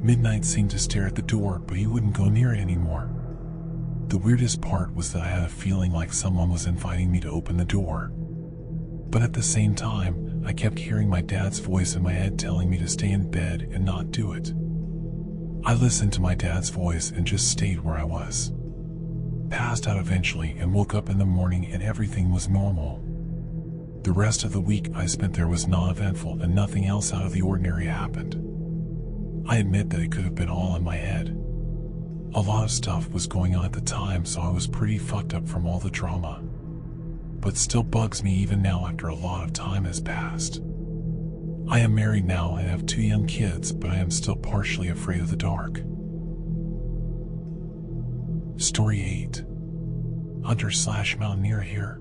Midnight seemed to stare at the door, but he wouldn't go near it anymore. The weirdest part was that I had a feeling like someone was inviting me to open the door. But at the same time, I kept hearing my dad's voice in my head telling me to stay in bed and not do it. I listened to my dad's voice and just stayed where I was. Passed out eventually and woke up in the morning and everything was normal. The rest of the week I spent there was non-eventful and nothing else out of the ordinary happened. I admit that it could have been all in my head. A lot of stuff was going on at the time, so I was pretty fucked up from all the drama. But still bugs me even now after a lot of time has passed. I am married now and have 2 young kids, but I am still partially afraid of the dark. Story 8. Hunter/mountaineer here.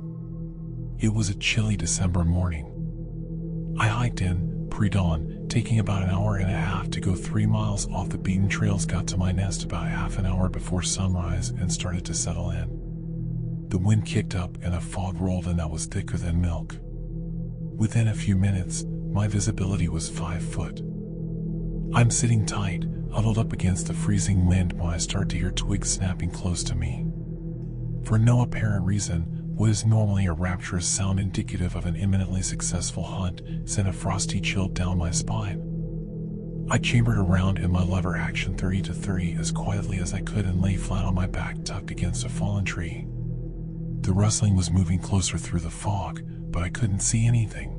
It was a chilly December morning. I hiked in pre-dawn, taking about an hour and a half to go 3 miles off the beaten trails, got to my nest about half an hour before sunrise and started to settle in. The wind kicked up and a fog rolled in that was thicker than milk. Within a few minutes, my visibility was 5 foot. I'm sitting tight, huddled up against the freezing wind when I start to hear twigs snapping close to me. For no apparent reason, what is normally a rapturous sound indicative of an imminently successful hunt sent a frosty chill down my spine. I chambered around in my lever action 30-30 as quietly as I could and lay flat on my back tucked against a fallen tree. The rustling was moving closer through the fog, but I couldn't see anything.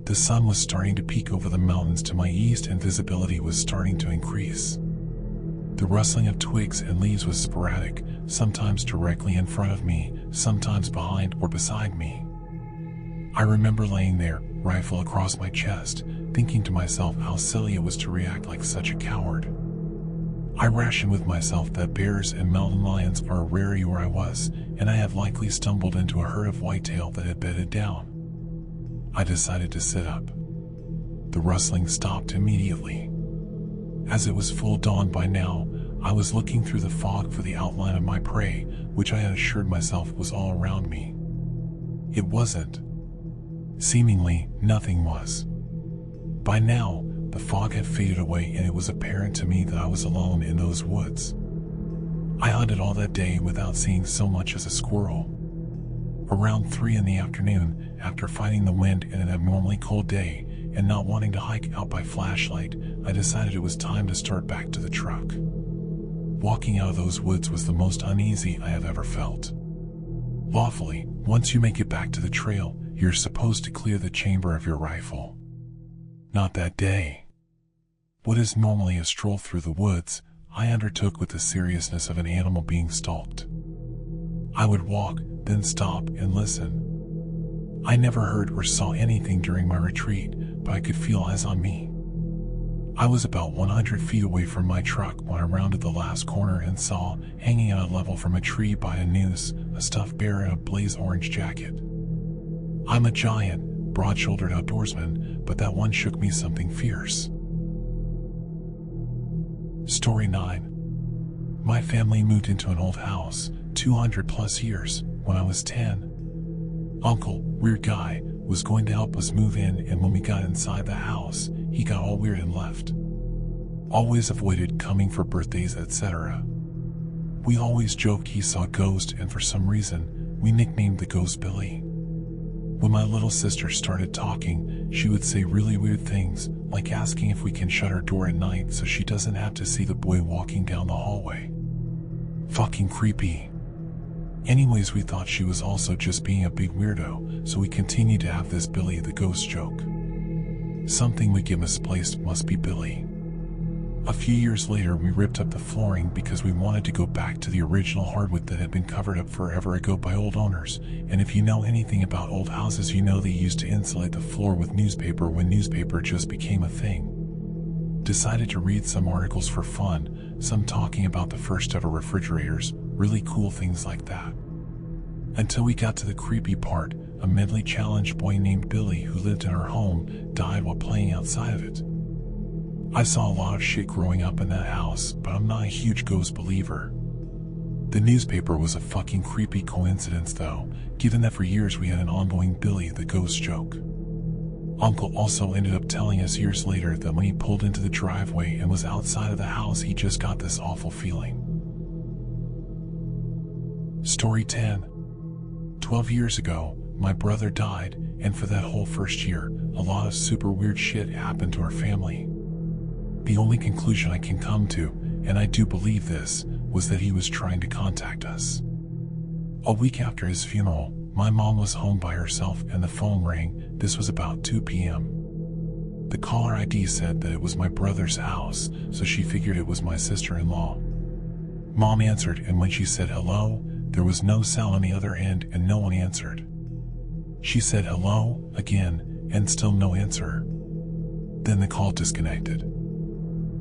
The sun was starting to peek over the mountains to my east and visibility was starting to increase. The rustling of twigs and leaves was sporadic, sometimes directly in front of me, sometimes behind or beside me. I remember laying there, rifle across my chest, thinking to myself how silly it was to react like such a coward. I rationed with myself that bears and mountain lions are a rarity where I was, and I had likely stumbled into a herd of whitetail that had bedded down. I decided to sit up. The rustling stopped immediately. As it was full dawn by now, I was looking through the fog for the outline of my prey, which I had assured myself was all around me. It wasn't. Seemingly, nothing was. By now, the fog had faded away and it was apparent to me that I was alone in those woods. I hunted all that day without seeing so much as a squirrel. Around 3 in the afternoon, after fighting the wind in an abnormally cold day and not wanting to hike out by flashlight, I decided it was time to start back to the truck. Walking out of those woods was the most uneasy I have ever felt. Lawfully, once you make it back to the trail, you're supposed to clear the chamber of your rifle. Not that day. What is normally a stroll through the woods, I undertook with the seriousness of an animal being stalked. I would walk, then stop and listen. I never heard or saw anything during my retreat, but I could feel eyes on me. I was about 100 feet away from my truck when I rounded the last corner and saw, hanging at a level from a tree by a noose, a stuffed bear in a blaze orange jacket. I'm a giant, broad-shouldered outdoorsman, but that one shook me something fierce. Story 9. My family moved into an old house, 200 plus years, when I was 10. Uncle, weird guy, was going to help us move in, and when we got inside the house, he got all weird and left. Always avoided coming for birthdays, etc. We always joked he saw a ghost, and for some reason, we nicknamed the ghost Billy. When my little sister started talking, she would say really weird things, like asking if we can shut our door at night so she doesn't have to see the boy walking down the hallway. Fucking creepy. Anyways, we thought she was also just being a big weirdo, so we continued to have this Billy the ghost joke. Something we get misplaced must be Billy. A few years later, we ripped up the flooring because we wanted to go back to the original hardwood that had been covered up forever ago by old owners, and if you know anything about old houses, you know they used to insulate the floor with newspaper when newspaper just became a thing. Decided to read some articles for fun, some talking about the first ever refrigerators, really cool things like that. Until we got to the creepy part, a mentally challenged boy named Billy who lived in our home died while playing outside of it. I saw a lot of shit growing up in that house, but I'm not a huge ghost believer. The newspaper was a fucking creepy coincidence though, given that for years we had an ongoing Billy the ghost joke. Uncle also ended up telling us years later that when he pulled into the driveway and was outside of the house, he just got this awful feeling. Story 10. 12 years ago, my brother died, and for that whole first year, a lot of super weird shit happened to our family. The only conclusion I can come to, and I do believe this, was that he was trying to contact us. A week after his funeral, my mom was home by herself and the phone rang. This was about 2 p.m. The caller ID said that it was my brother's house, so she figured it was my sister-in-law. Mom answered, and when she said hello, there was no sound on the other end and no one answered. She said hello again, and still no answer. Then the call disconnected.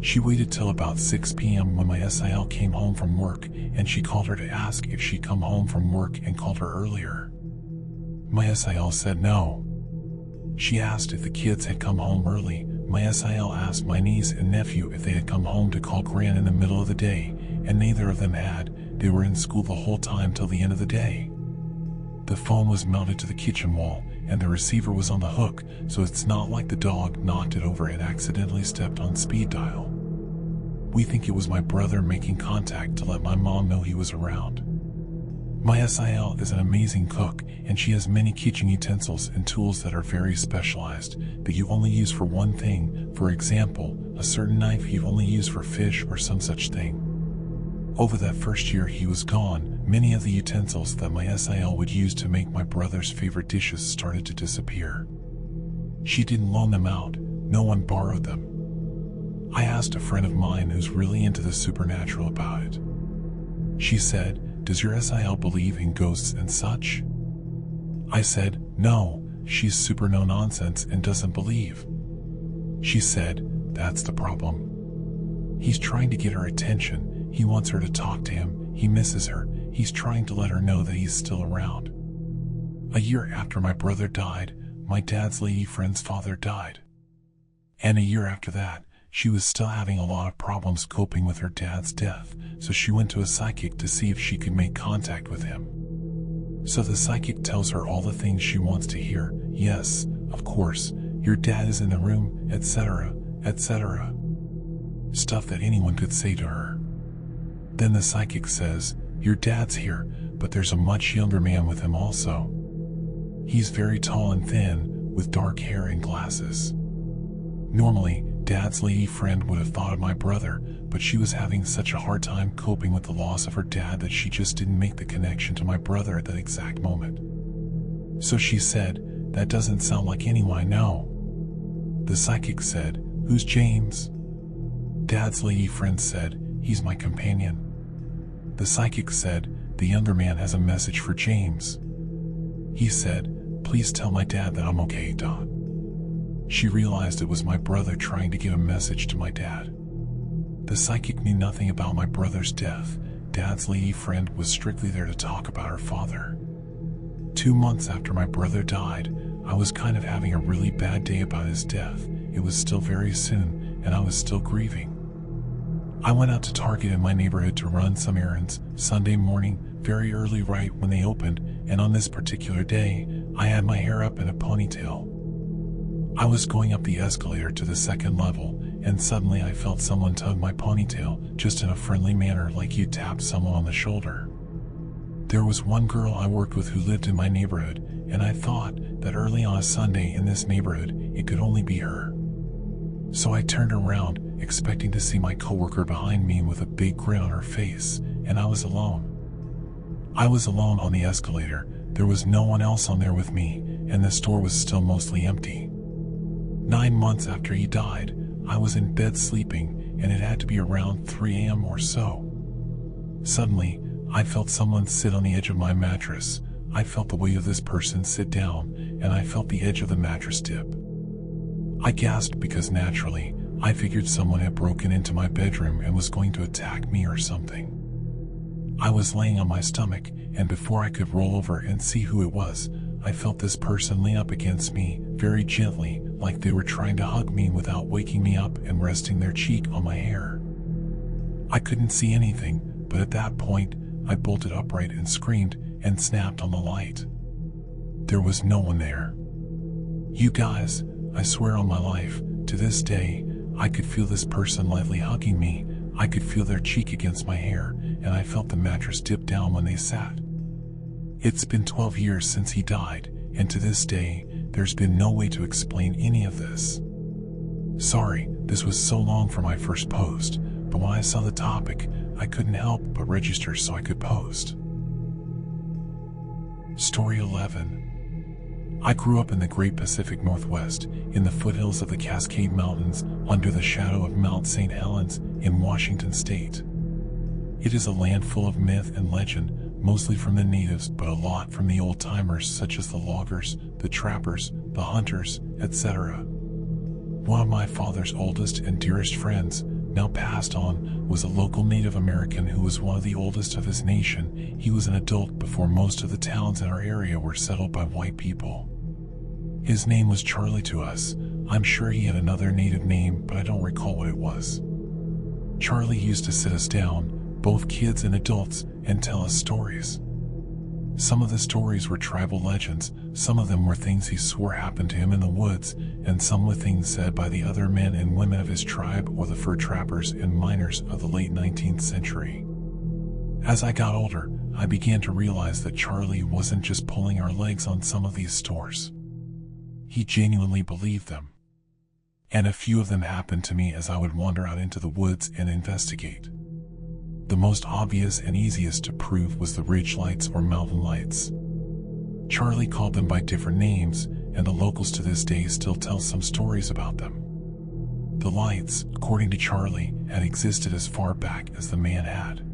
She waited till about 6 p.m. when my SIL came home from work, and she called her to ask if she'd come home from work and called her earlier. My SIL said no. She asked if the kids had come home early. My SIL asked my niece and nephew if they had come home to call Gran in the middle of the day, and neither of them had. They were in school the whole time till the end of the day. The phone was mounted to the kitchen wall, and the receiver was on the hook, so it's not like the dog knocked it over and accidentally stepped on speed dial. We think it was my brother making contact to let my mom know he was around. My SIL is an amazing cook, and she has many kitchen utensils and tools that are very specialized, that you only use for one thing. For example, a certain knife you only use for fish or some such thing. Over that first year he was gone, many of the utensils that my SIL would use to make my brother's favorite dishes started to disappear. She didn't loan them out, no one borrowed them. I asked a friend of mine who's really into the supernatural about it. She said, "Does your SIL believe in ghosts and such?" I said, "No, she's super no nonsense and doesn't believe." She said, "That's the problem. He's trying to get her attention. He wants her to talk to him. He misses her. He's trying to let her know that he's still around." A year after my brother died, my dad's lady friend's father died. And a year after that, she was still having a lot of problems coping with her dad's death, so she went to a psychic to see if she could make contact with him. So the psychic tells her all the things she wants to hear. Yes, of course, your dad is in the room, etc., etc. Stuff that anyone could say to her. Then the psychic says, "Your dad's here, but there's a much younger man with him also. He's very tall and thin, with dark hair and glasses." Normally, Dad's lady friend would have thought of my brother, but she was having such a hard time coping with the loss of her dad that she just didn't make the connection to my brother at that exact moment. So she said, "That doesn't sound like anyone I know." The psychic said, "Who's James?" Dad's lady friend said, "He's my companion." The psychic said, "The younger man has a message for James." He said, "Please tell my dad that I'm okay, Dot." She realized it was my brother trying to give a message to my dad. The psychic knew nothing about my brother's death. Dad's lady friend was strictly there to talk about her father. 2 months after my brother died, I was kind of having a really bad day about his death. It was still very soon, and I was still grieving. I went out to Target in my neighborhood to run some errands, Sunday morning, very early right when they opened, and on this particular day, I had my hair up in a ponytail. I was going up the escalator to the second level, and suddenly I felt someone tug my ponytail, just in a friendly manner like you tap someone on the shoulder. There was one girl I worked with who lived in my neighborhood, and I thought that early on a Sunday in this neighborhood, it could only be her. So I turned around, expecting to see my coworker behind me with a big grin on her face, and I was alone. I was alone on the escalator. There was no one else on there with me, and the store was still mostly empty. 9 months after he died, I was in bed sleeping, and it had to be around 3 a.m. or so. Suddenly, I felt someone sit on the edge of my mattress. I felt the weight of this person sit down, and I felt the edge of the mattress dip. I gasped because naturally, I figured someone had broken into my bedroom and was going to attack me or something. I was laying on my stomach, and before I could roll over and see who it was, I felt this person lean up against me, very gently, like they were trying to hug me without waking me up and resting their cheek on my hair. I couldn't see anything, but at that point, I bolted upright and screamed and snapped on the light. There was no one there. You guys, I swear on my life, to this day, I could feel this person lightly hugging me. I could feel their cheek against my hair, and I felt the mattress dip down when they sat. It's been 12 years since he died, and to this day, there's been no way to explain any of this. Sorry, this was so long for my first post, but when I saw the topic, I couldn't help but register so I could post. Story 11. I grew up in the Great Pacific Northwest, in the foothills of the Cascade Mountains, under the shadow of Mount St. Helens, in Washington State. It is a land full of myth and legend, mostly from the natives, but a lot from the old-timers such as the loggers, the trappers, the hunters, etc. One of my father's oldest and dearest friends, now passed on, was a local Native American who was one of the oldest of his nation. He was an adult before most of the towns in our area were settled by white people. His name was Charlie to us. I'm sure he had another native name, but I don't recall what it was. Charlie used to sit us down, both kids and adults, and tell us stories. Some of the stories were tribal legends, some of them were things he swore happened to him in the woods, and some were things said by the other men and women of his tribe or the fur trappers and miners of the late 19th century. As I got older, I began to realize that Charlie wasn't just pulling our legs on some of these stories. He genuinely believed them. And a few of them happened to me as I would wander out into the woods and investigate. The most obvious and easiest to prove was the ridge lights or mountain lights. Charlie called them by different names, and the locals to this day still tell some stories about them. The lights, according to Charlie, had existed as far back as the man had.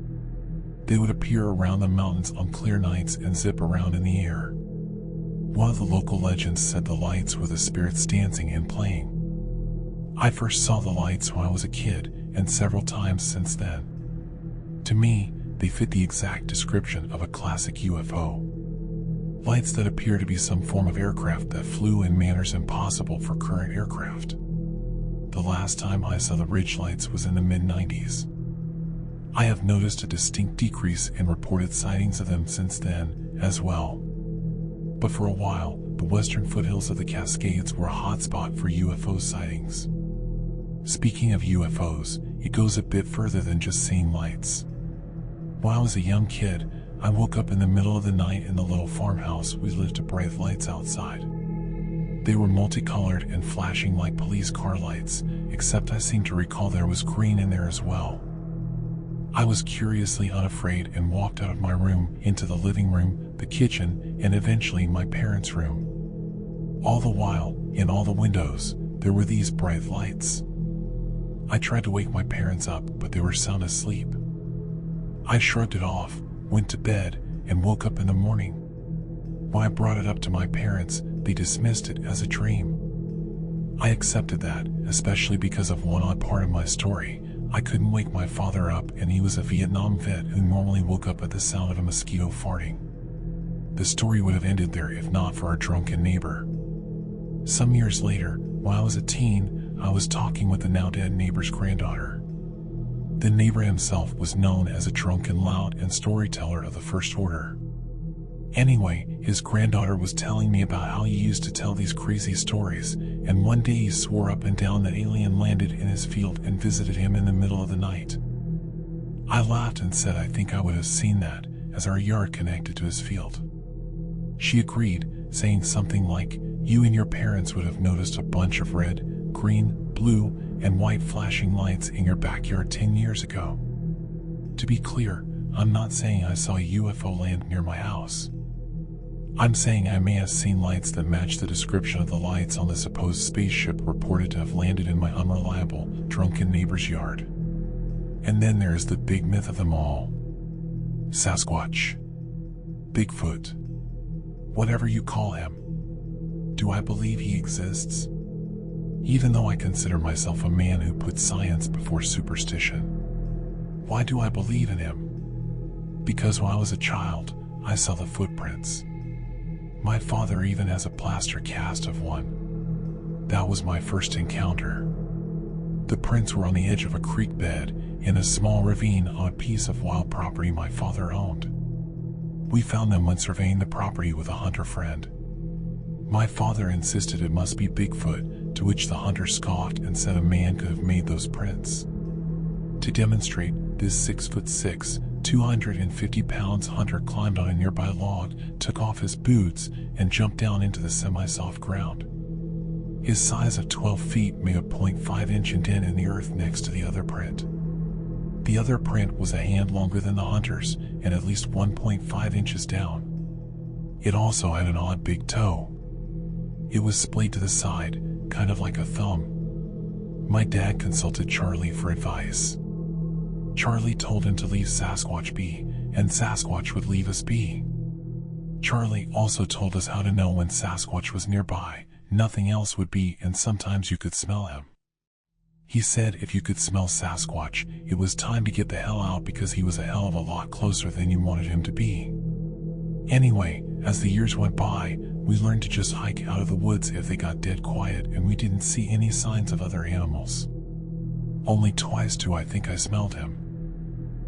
They would appear around the mountains on clear nights and zip around in the air. One of the local legends said the lights were the spirits dancing and playing. I first saw the lights when I was a kid, and several times since then. To me, they fit the exact description of a classic UFO. Lights that appear to be some form of aircraft that flew in manners impossible for current aircraft. The last time I saw the ridge lights was in the mid-90s. I have noticed a distinct decrease in reported sightings of them since then, as well. But for a while, the western foothills of the Cascades were a hotspot for UFO sightings. Speaking of UFOs, it goes a bit further than just seeing lights. While I was a young kid, I woke up in the middle of the night in the little farmhouse we lived to bright lights outside. They were multicolored and flashing like police car lights, except I seem to recall there was green in there as well. I was curiously unafraid and walked out of my room into the living room, the kitchen, and eventually my parents' room. All the while, in all the windows, there were these bright lights. I tried to wake my parents up, but they were sound asleep. I shrugged it off, went to bed, and woke up in the morning. When I brought it up to my parents, they dismissed it as a dream. I accepted that, especially because of one odd part of my story. I couldn't wake my father up, and he was a Vietnam vet who normally woke up at the sound of a mosquito farting. The story would have ended there if not for our drunken neighbor. Some years later, while I was a teen, I was talking with the now-dead neighbor's granddaughter. The neighbor himself was known as a drunken lout and storyteller of the first order. Anyway, his granddaughter was telling me about how he used to tell these crazy stories, and one day he swore up and down that alien landed in his field and visited him in the middle of the night. I laughed and said I think I would have seen that, as our yard connected to his field. She agreed, saying something like, "You and your parents would have noticed a bunch of red, green, blue, and white flashing lights in your backyard 10 years ago." To be clear, I'm not saying I saw a UFO land near my house. I'm saying I may have seen lights that match the description of the lights on the supposed spaceship reported to have landed in my unreliable, drunken neighbor's yard. And then there is the big myth of them all. Sasquatch. Bigfoot. Whatever you call him. Do I believe he exists? Even though I consider myself a man who puts science before superstition. Why do I believe in him? Because when I was a child, I saw the footprints. My father even has a plaster cast of one. That was my first encounter. The prints were on the edge of a creek bed in a small ravine on a piece of wild property my father owned. We found them when surveying the property with a hunter friend. My father insisted it must be Bigfoot, to which the hunter scoffed and said a man could have made those prints. To demonstrate, this 6'6", 250-pound hunter climbed on a nearby log, took off his boots, and jumped down into the semi-soft ground. His size of 12 feet made a 0.5-inch indent in the earth next to the other print. The other print was a hand longer than the hunter's and at least 1.5 inches down. It also had an odd big toe. It was splayed to the side, kind of like a thumb. My dad consulted Charlie for advice. Charlie told him to leave Sasquatch be, and Sasquatch would leave us be. Charlie also told us how to know when Sasquatch was nearby, nothing else would be, and sometimes you could smell him. He said if you could smell Sasquatch, it was time to get the hell out because he was a hell of a lot closer than you wanted him to be. Anyway, as the years went by, we learned to just hike out of the woods if they got dead quiet and we didn't see any signs of other animals. Only twice I think I smelled him.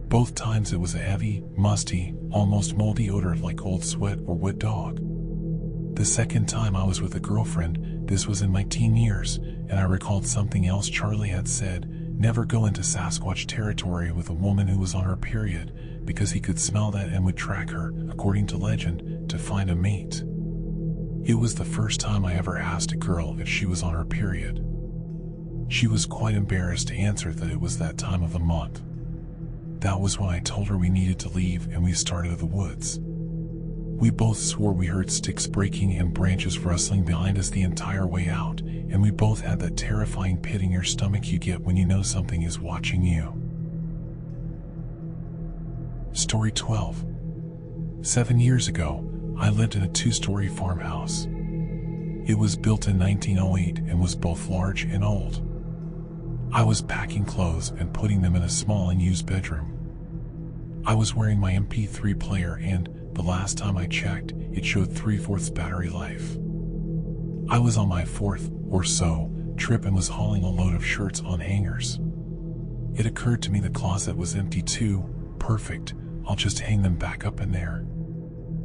Both times it was a heavy, musty, almost moldy odor like old sweat or wet dog. The second time I was with a girlfriend, this was in my teen years, and I recalled something else Charlie had said: never go into Sasquatch territory with a woman who was on her period, because he could smell that and would track her, according to legend, to find a mate. It was the first time I ever asked a girl if she was on her period. She was quite embarrassed to answer that it was that time of the month. That was when I told her we needed to leave and we started the woods. We both swore we heard sticks breaking and branches rustling behind us the entire way out, and we both had that terrifying pit in your stomach you get when you know something is watching you. Story 12. 7 years ago, I lived in a 2-story farmhouse. It was built in 1908 and was both large and old. I was packing clothes and putting them in a small and used bedroom. I was wearing my MP3 player and, the last time I checked, it showed 3/4 battery life. I was on my 4th, or so, trip and was hauling a load of shirts on hangers. It occurred to me the closet was empty too. Perfect, I'll just hang them back up in there.